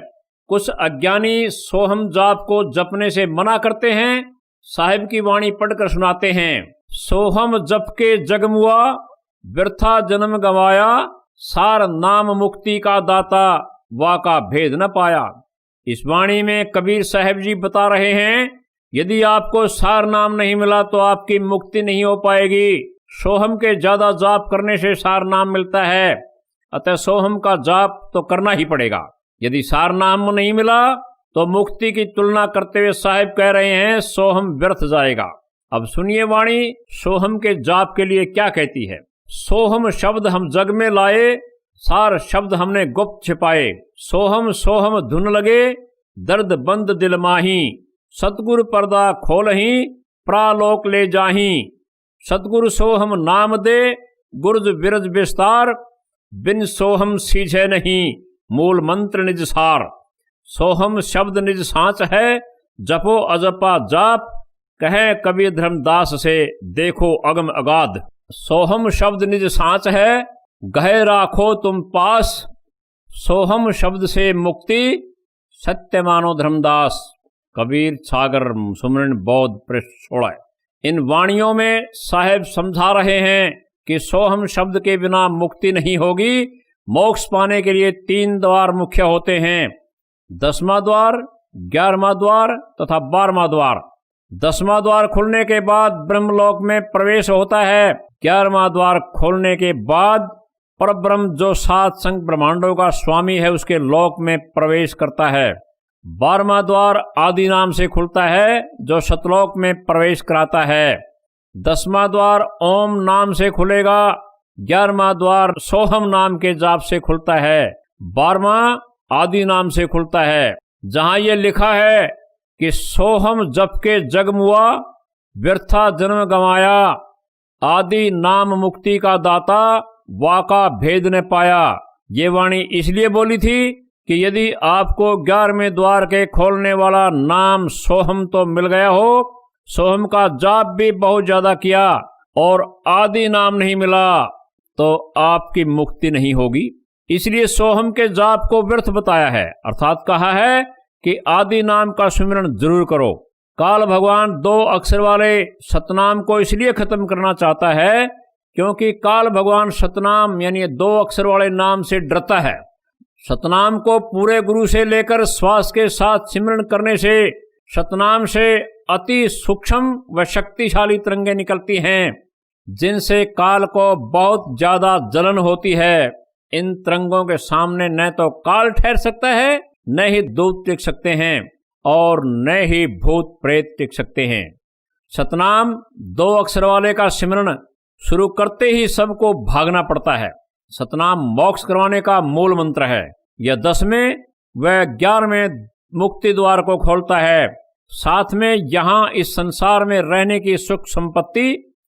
कुछ अज्ञानी सोहम जाप को जपने से मना करते हैं, साहिब की वाणी पढ़कर सुनाते हैं। सोहम जप के जगमुआ, व्यर्था जन्म गवाया, सार नाम मुक्ति का दाता, वाका भेद न पाया। इस वाणी में कबीर साहब जी बता रहे हैं, यदि आपको सार नाम नहीं मिला तो आपकी मुक्ति नहीं हो पाएगी। सोहम के ज्यादा जाप करने से सार नाम मिलता है, अतः सोहम का जाप तो करना ही पड़ेगा। यदि सार नाम नहीं मिला तो मुक्ति की तुलना करते हुए साहिब कह रहे हैं सोहम व्यर्थ जाएगा। अब सुनिए वाणी सोहम के जाप के लिए क्या कहती है। सोहम शब्द हम जग में लाए, सार शब्द हमने गुप्त छिपाए। सोहम सोहम धुन लगे, दर्द बंद दिल माही, सतगुरु पर्दा खोलही, प्रालोक ले जाही। सतगुरु सोहम नाम दे, गुरज बिरज विस्तार, बिन सोहम सीझे नहीं, मूल मंत्र निज सार। सोहम शब्द निज सांच है, जपो अजपा जाप, कहे कबीर धर्मदास से देखो अगम अगाध, सोहम शब्द निज सांच है, गहे राखो तुम पास, सोहम शब्द से मुक्ति, सत्य मानो धर्मदास। कबीर सागर सुमरन बौद्ध पृष्ठ 16। इन वाणियों में साहेब समझा रहे हैं कि सोहम शब्द के बिना मुक्ति नहीं होगी। मोक्ष पाने के लिए 3 द्वार मुख्य होते हैं, 10वां द्वार, 11वां द्वार तथा 12वां द्वार। 10वां द्वार खुलने के बाद ब्रह्मलोक में प्रवेश होता है। 11वां द्वार खोलने के बाद परब्रह्म जो 7 संग ब्रह्मांडों का स्वामी है उसके लोक में प्रवेश करता है। 12वां द्वार आदि नाम से खुलता है जो सतलोक में प्रवेश कराता है। 10वां द्वार ओम नाम से खुलेगा। 11वां द्वार सोहम नाम के जाप से खुलता है। 12वां आदि नाम से खुलता है। जहां ये लिखा है कि सोहम जप के जग मुआ, व्यर्था जन्म गंवाया, आदि नाम मुक्ति का दाता, वाका भेद ने पाया। ये वाणी इसलिए बोली थी कि यदि आपको 11वें द्वार के खोलने वाला नाम सोहम तो मिल गया हो, सोहम का जाप भी बहुत ज्यादा किया और आदि नाम नहीं मिला तो आपकी मुक्ति नहीं होगी। इसलिए सोहम के जाप को व्यर्थ बताया है, अर्थात कहा है कि आदि नाम का सुमिरन जरूर करो। काल भगवान 2 अक्षर वाले सतनाम को इसलिए खत्म करना चाहता है क्योंकि काल भगवान सतनाम यानी 2 अक्षर वाले नाम से डरता है। सतनाम को पूरे गुरु से लेकर श्वास के साथ सिमरन करने से सतनाम से अति सूक्ष्म व शक्तिशाली तरंगें निकलती हैं जिनसे काल को बहुत ज्यादा जलन होती है। इन तरंगों के सामने न तो काल ठहर सकता है, न ही दूत टिक सकते हैं और न ही भूत प्रेत टिक सकते हैं। सतनाम 2 अक्षर वाले का सिमरन शुरू करते ही सबको भागना पड़ता है। सतनाम मोक्ष करवाने का मूल मंत्र है। यह 10वें व 11वें मुक्ति द्वार को खोलता है। साथ में यहाँ इस संसार में रहने की सुख संपत्ति,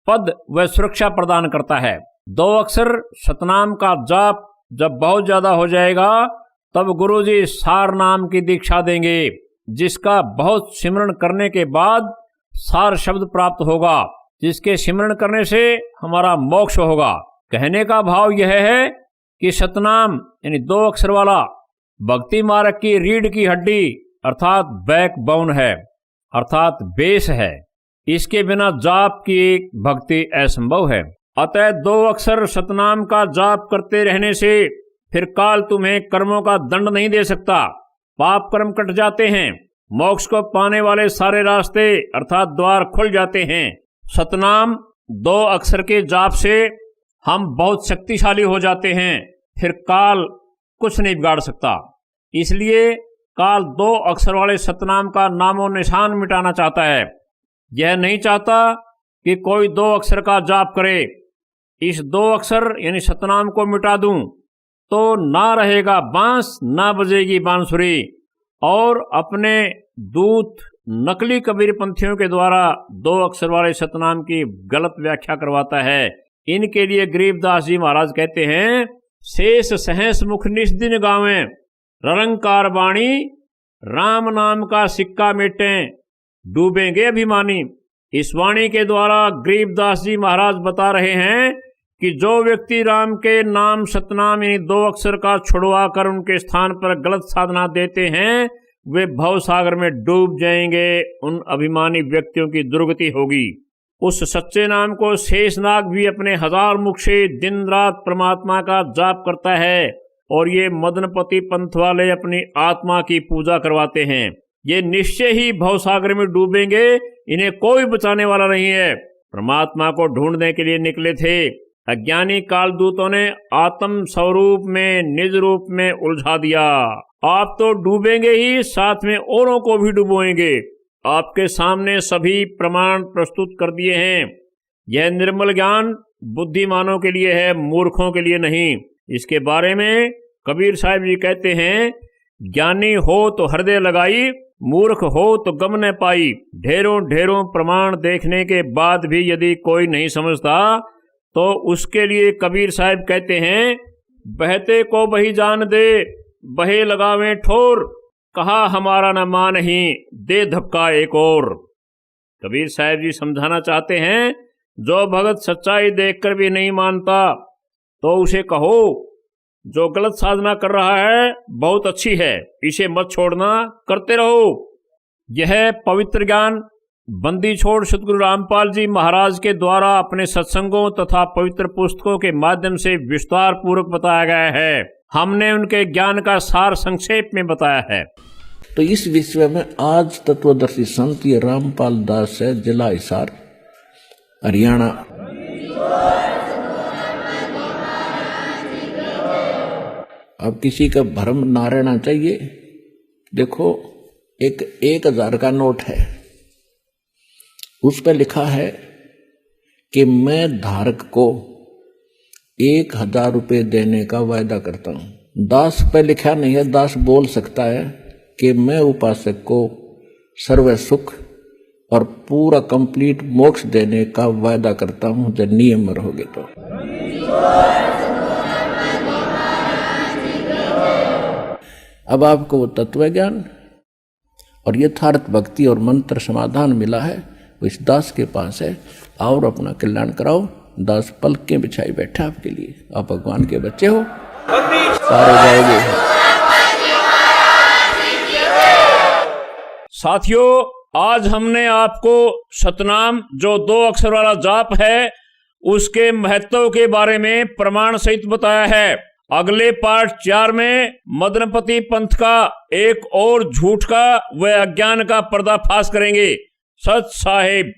पद व सुरक्षा प्रदान करता है। 2 अक्षर सतनाम का जाप जब बहुत ज्यादा हो जाएगा तब गुरुजी सार नाम की दीक्षा देंगे, जिसका बहुत सिमरन करने के बाद सार शब्द प्राप्त होगा, जिसके सिमरन करने से हमारा मोक्ष होगा। कहने का भाव यह है कि सतनाम यानी 2 अक्षर वाला भक्ति मार्ग की रीढ़ की हड्डी अर्थात बैकबोन है, अर्थात बेस है। इसके बिना जाप की भक्ति असंभव है। अतः 2 अक्षर सतनाम का जाप करते रहने से फिर काल तुम्हें कर्मों का दंड नहीं दे सकता। पाप कर्म कट जाते हैं, मोक्ष को पाने वाले सारे रास्ते अर्थात द्वार खुल जाते हैं। सतनाम 2 अक्षर के जाप से हम बहुत शक्तिशाली हो जाते हैं, फिर काल कुछ नहीं बिगाड़ सकता। इसलिए काल 2 अक्षर वाले सतनाम का नामो निशान मिटाना चाहता है। यह नहीं चाहता कि कोई 2 अक्षर का जाप करे। इस 2 अक्षर यानी सतनाम को मिटा दूं तो ना रहेगा बांस, ना बजेगी बांसुरी। और अपने दूत नकली कबीर पंथियों के द्वारा 2 अक्षर वाले सतनाम की गलत व्याख्या करवाता है। इनके लिए गरीबदास जी महाराज कहते हैं, शेष सहस मुख निस दिन गावें, रलंकार वाणी राम नाम का सिक्का मिटें, डूबेंगे अभिमानी। इस वाणी के द्वारा गरीबदास जी महाराज बता रहे हैं कि जो व्यक्ति राम के नाम सतनाम यानी 2 अक्षर का छुड़वा कर उनके स्थान पर गलत साधना देते हैं, वे भव सागर में डूब जाएंगे। उन अभिमानी व्यक्तियों की दुर्गति होगी। उस सच्चे नाम को शेषनाग भी अपने 1000 मुख से दिन रात परमात्मा का जाप करता है और ये मदनपति पंथ वाले अपनी आत्मा की पूजा करवाते हैं। ये निश्चय ही भवसागर में डूबेंगे, इन्हें कोई बचाने वाला नहीं है। परमात्मा को ढूंढने के लिए निकले थे। अज्ञानी कालदूतों ने आत्म स्वरूप में निज रूप में उलझा दिया। आप तो डूबेंगे ही, साथ में औरों को भी डुबोएंगे। आपके सामने सभी प्रमाण प्रस्तुत कर दिए हैं। यह निर्मल ज्ञान बुद्धिमानों के लिए है, मूर्खों के लिए नहीं। इसके बारे में कबीर साहब जी कहते हैं, ज्ञानी हो तो हृदय लगाई, मूर्ख हो तो गम न पाई। ढेरों ढेरों प्रमाण देखने के बाद भी यदि कोई नहीं समझता तो उसके लिए कबीर साहब कहते हैं, बहते को बही जान दे, बहे लगावें ठोर, कहा हमारा न मान नहीं, दे धक्का एक और। कबीर साहब जी समझाना चाहते हैं, जो भगत सच्चाई देखकर भी नहीं मानता तो उसे कहो जो गलत साधना कर रहा है बहुत अच्छी है, इसे मत छोड़ना, करते रहो। यह पवित्र ज्ञान बंदी छोड़ सतगुरु रामपाल जी महाराज के द्वारा अपने सत्संगों तथा पवित्र पुस्तकों के माध्यम से विस्तार पूर्वक बताया गया है। हमने उनके ज्ञान का सार संक्षेप में बताया है। तो इस विषय में आज तत्वदर्शी संत ये रामपाल दास है, जिला हिसार, हरियाणा। अब किसी का भ्रम ना रहना चाहिए। देखो, एक 1000 का नोट है, उस पर लिखा है कि मैं धारक को 1000 रुपये देने का वायदा करता हूं। दास पे लिखा नहीं है। दास बोल सकता है कि मैं उपासक को सर्व सुख और पूरा कंप्लीट मोक्ष देने का वायदा करता हूं जब नियम रहोगे तो। अब आपको वो तत्व ज्ञान और यथार्थ भक्ति और मंत्र समाधान मिला है, वो इस दास के पास है। और अपना कल्याण कराओ। दास पलकें बिछाई बैठा आपके लिए। आप भगवान के बच्चे हो, सारे जाओगे। साथियों, आज हमने आपको सतनाम जो 2 अक्षर वाला जाप है उसके महत्व के बारे में प्रमाण सहित बताया है। अगले पार्ट 4 में मदनपति पंथ का एक और झूठ का व अज्ञान का पर्दाफाश करेंगे। सत साहिब।